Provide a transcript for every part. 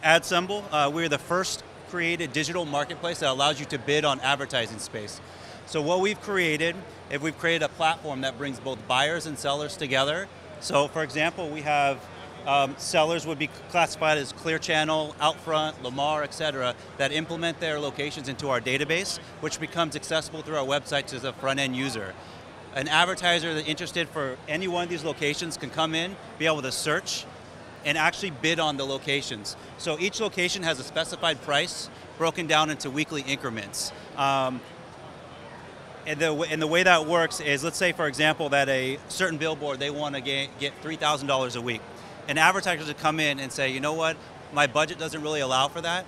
AdSemble. We're the first created digital marketplace that allows you to bid on advertising space. So what we've created a platform that brings both buyers and sellers together. So for example, we have sellers would be classified as Clear Channel, Outfront, Lamar, et cetera, that implement their locations into our database, which becomes accessible through our website to the front-end user. An advertiser that's interested for any one of these locations can come in, be able to search, and actually bid on the locations. So each location has a specified price broken down into weekly increments. And the way that works is, let's say for example that a certain billboard, they want to get $3,000 a week. And advertisers would come in and say, you know what, my budget doesn't really allow for that.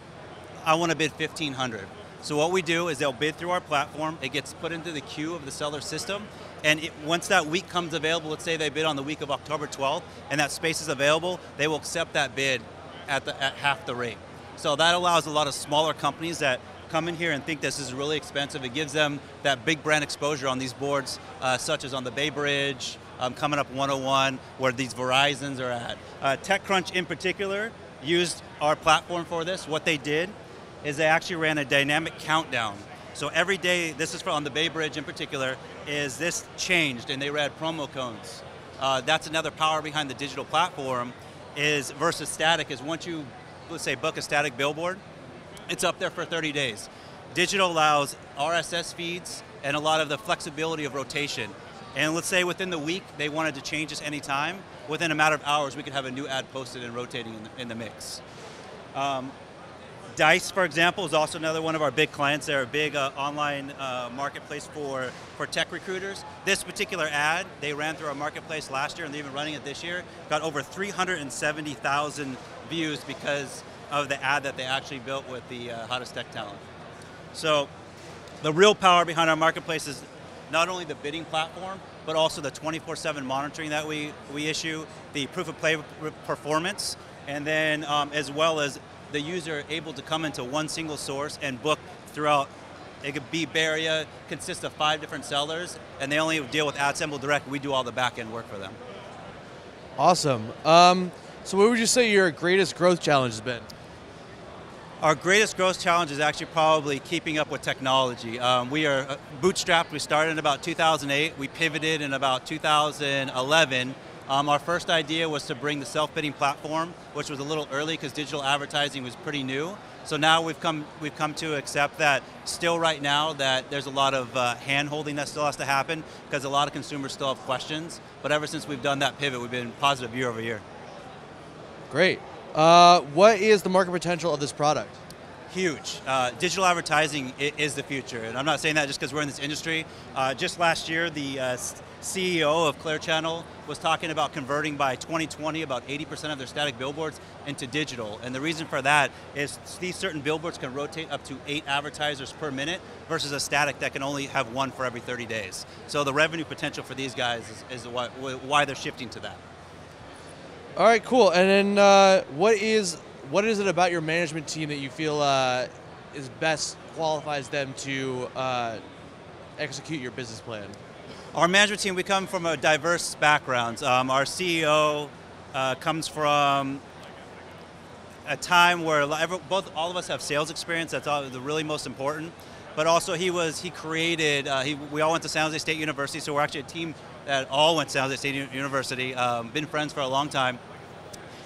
I want to bid $1,500. So what we do is they'll bid through our platform, it gets put into the queue of the seller system, and once that week comes available, let's say they bid on the week of October 12th, and that space is available, they will accept that bid at half the rate. So that allows a lot of smaller companies that come in here and think this is really expensive. It gives them that big brand exposure on these boards, such as on the Bay Bridge, coming up 101, where these Verizons are at. TechCrunch in particular used our platform for this. What they did is they actually ran a dynamic countdown. So every day, this is on the Bay Bridge in particular, is this changed and they ran promo codes. That's another power behind the digital platform is versus static is once you, let's say, book a static billboard, it's up there for 30 days. Digital allows RSS feeds and a lot of the flexibility of rotation. And let's say within the week, they wanted to change this anytime. Within a matter of hours, we could have a new ad posted and rotating in the mix. Dice, for example, is also another one of our big clients. They're a big online marketplace for tech recruiters. This particular ad, they ran through our marketplace last year and they've been running it this year, got over 370,000 views because of the ad that they actually built with the hottest tech talent. So the real power behind our marketplace is not only the bidding platform, but also the 24/7 monitoring that we issue, the proof of play performance, and then as well as the user able to come into one single source and book throughout. It could be Bay Area, consists of 5 different sellers, and they only deal with AdSemble direct. We do all the back end work for them. Awesome. So what would you say your greatest growth challenge has been? Our greatest growth challenge is actually probably keeping up with technology. We are bootstrapped. We started in about 2008. We pivoted in about 2011. Our first idea was to bring the self-bidding platform, which was a little early because digital advertising was pretty new. So now we've come to accept that still right now that there's a lot of hand-holding that still has to happen because a lot of consumers still have questions. But ever since we've done that pivot, we've been positive year over year. Great. What is the market potential of this product? Huge. Digital advertising is the future, and I'm not saying that just because we're in this industry. Just last year, the CEO of Clear Channel was talking about converting by 2020 about 80% of their static billboards into digital, and the reason for that is these certain billboards can rotate up to 8 advertisers per minute versus a static that can only have 1 for every 30 days. So the revenue potential for these guys is why they're shifting to that. All right, cool. And then what is it about your management team that you feel is best qualifies them to execute your business plan? Our management team, we come from a diverse backgrounds. Our CEO comes from a time where all of us have sales experience. That's the really most important. But also we all went to San Jose State University, so we're actually a team that all went to San Jose State University, been friends for a long time.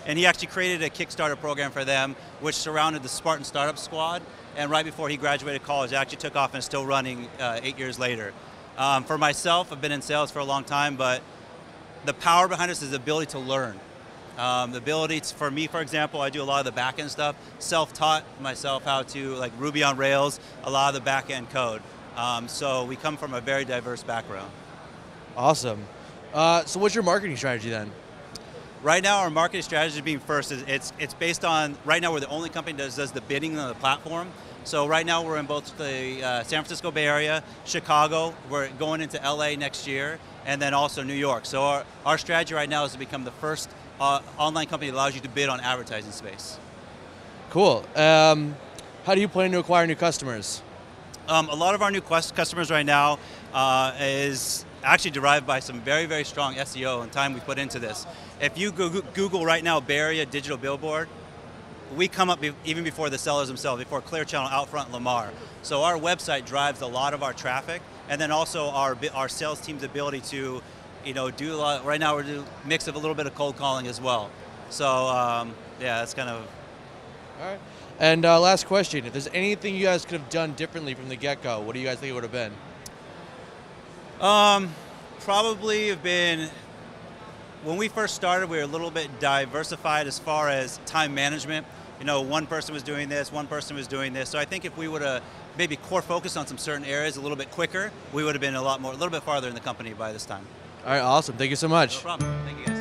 And he actually created a Kickstarter program for them, which surrounded the Spartan Startup Squad. And right before he graduated college, it actually took off and is still running 8 years later. For myself, I've been in sales for a long time, but the power behind this is the ability to learn. The ability for me, for example, I do a lot of the back-end stuff, self-taught myself how to, like Ruby on Rails, a lot of the back-end code. So we come from a very diverse background. Awesome. So what's your marketing strategy then? Right now, our marketing strategy being first, it's based on, right now we're the only company that does the bidding on the platform. So right now we're in both the San Francisco Bay Area, Chicago, we're going into LA next year, and then also New York. So our strategy right now is to become the first online company that allows you to bid on advertising space. Cool. How do you plan to acquire new customers? A lot of our new customers right now is actually derived by some very, very strong SEO and time we put into this. If you Google right now Bay Area digital billboard, we come up even before the sellers themselves, before Clear Channel, Outfront, Lamar. So our website drives a lot of our traffic, and then also our sales team's ability to, do a lot. Right now we're doing a mix of a little bit of cold calling as well. So yeah, that's kind of. All right. And last question: if there's anything you guys could have done differently from the get-go, what do you guys think it would have been? Probably have been. When we first started, we were a little bit diversified as far as time management. One person was doing this, one person was doing this. So I think if we would have maybe core focused on some certain areas a little bit quicker, we would have been a little bit farther in the company by this time. All right, awesome. Thank you so much. No problem. Thank you guys.